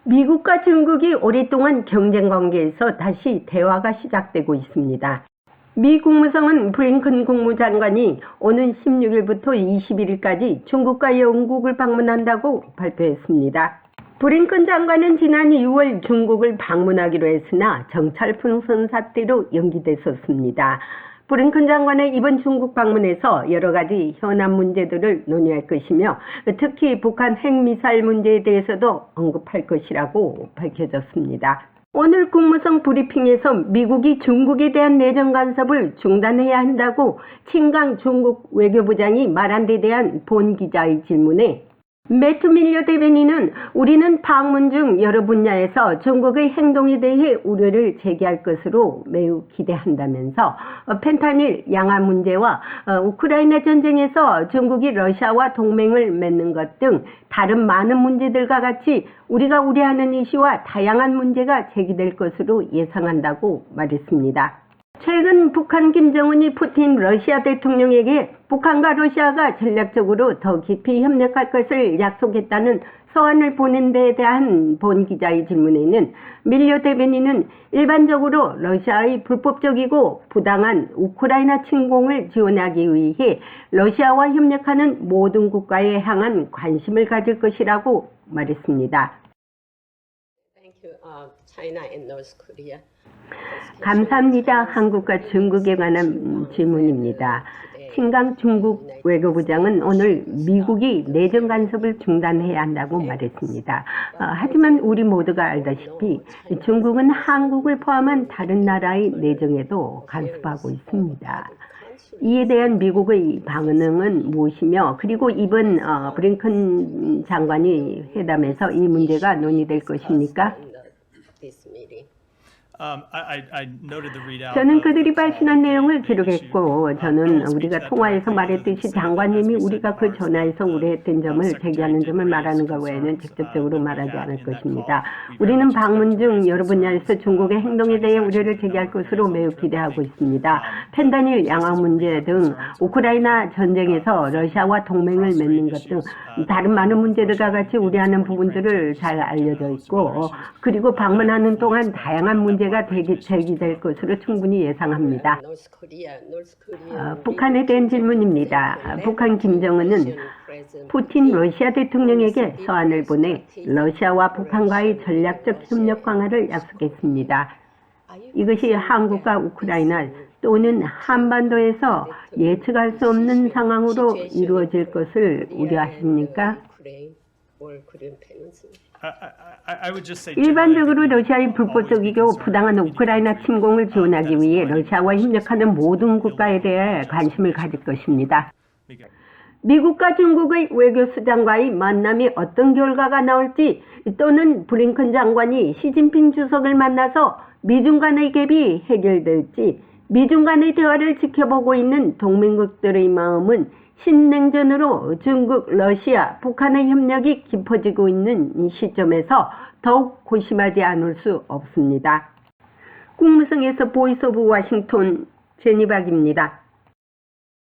미국과 중국이 오랫동안 경쟁 관계에서 다시 대화가 시작되고 있습니다. 미 국무성은 블링컨 국무장관이 오는 16일부터 21일까지 중국과 영국을 방문한다고 발표했습니다. 블링컨 장관은 지난 6월 중국을 방문하기로 했으나 정찰 풍선 사태로 연기됐었습니다. 블링컨 장관의 이번 중국 방문에서 여러 가지 현안 문제들을 논의할 것이며 특히 북한 핵미사일 문제에 대해서도 언급할 것이라고 밝혀졌습니다. 오늘 국무성 브리핑에서 미국이 중국에 대한 내정 간섭을 중단해야 한다고 친강 중국 외교부장이 말한 데 대한 본 기자의 질문에 매튜 밀러 대변인은 우리는 방문 중 여러 분야에서 중국의 행동에 대해 우려를 제기할 것으로 매우 기대한다면서 펜타닐 양화 문제와 우크라이나 전쟁에서 중국이 러시아와 동맹을 맺는 것 등 다른 많은 문제들과 같이 우리가 우려하는 이슈와 다양한 문제가 제기될 것으로 예상한다고 말했습니다. 최근 북한 김정은이 푸틴 러시아 대통령에게 북한과 러시아가 전략적으로 더 깊이 협력할 것을 약속했다는 서한을 보낸 데에 대한 본 기자의 질문에는 밀러 대변인은 일반적으로 러시아의 불법적이고 부당한 우크라이나 침공을 지원하기 위해 러시아와 협력하는 모든 국가에 향한 관심을 가질 것이라고 말했습니다. 감사합니다. 한국과 중국에 관한 질문입니다. 친강 중국 외교부장은 오늘 미국이 내정 간섭을 중단해야 한다고 말했습니다. 하지만 우리 모두가 알다시피 중국은 한국을 포함한 다른 나라의 내정에도 간섭하고 있습니다. 이에 대한 미국의 반응은 무엇이며 그리고 이번 블링컨 장관이 회담에서 이 문제가 논의될 것입니까? 저는 그들이 발신한 내용을 기록했고 저는 우리가 통화에서 말했듯이 장관님이 우리가 그 전화에서 우려했던 점을 제기하는 점을 말하는 것 외에는 직접적으로 말하지 않을 것입니다. 우리는 방문 중 여러 분야에서 중국의 행동에 대해 우려를 제기할 것으로 매우 기대하고 있습니다. 펜타닐 양화 문제 등 우크라이나 전쟁에서 러시아와 동맹을 맺는 것 등 다른 많은 문제들과 같이 우려하는 부분들을 잘 알려져 있고 그리고 방문하는 동안 다양한 문제가 제기될 것으로 충분히 예상합니다. 북한에 대한 질문입니다. 북한 김정은은 푸틴 러시아 대통령에게 서한을 보내 러시아와 북한과의 전략적 협력 강화를 약속했습니다. 이것이 한국과 우크라이나 또는 한반도에서 예측할 수 없는 상황으로 이루어질 것을 우려하십니까? 일반적으로 러시아의 불법적이고 부당한 우크라이나 침공을 지원하기 위해 러시아와 협력하는 모든 국가에 대해 관심을 가질 것입니다. 미국과 중국의 외교수장과의 만남이 어떤 결과가 나올지 또는 블링컨 장관이 시진핑 주석을 만나서 미중 간의 갭이 해결될지 미중 간의 대화를 지켜보고 있는 동맹국들의 마음은 신냉전으로 중국, 러시아, 북한의 협력이 깊어지고 있는 이 시점에서 더욱 고심하지 않을 수 없습니다. 국무성에서 보이스 오브 워싱턴 제니박입니다.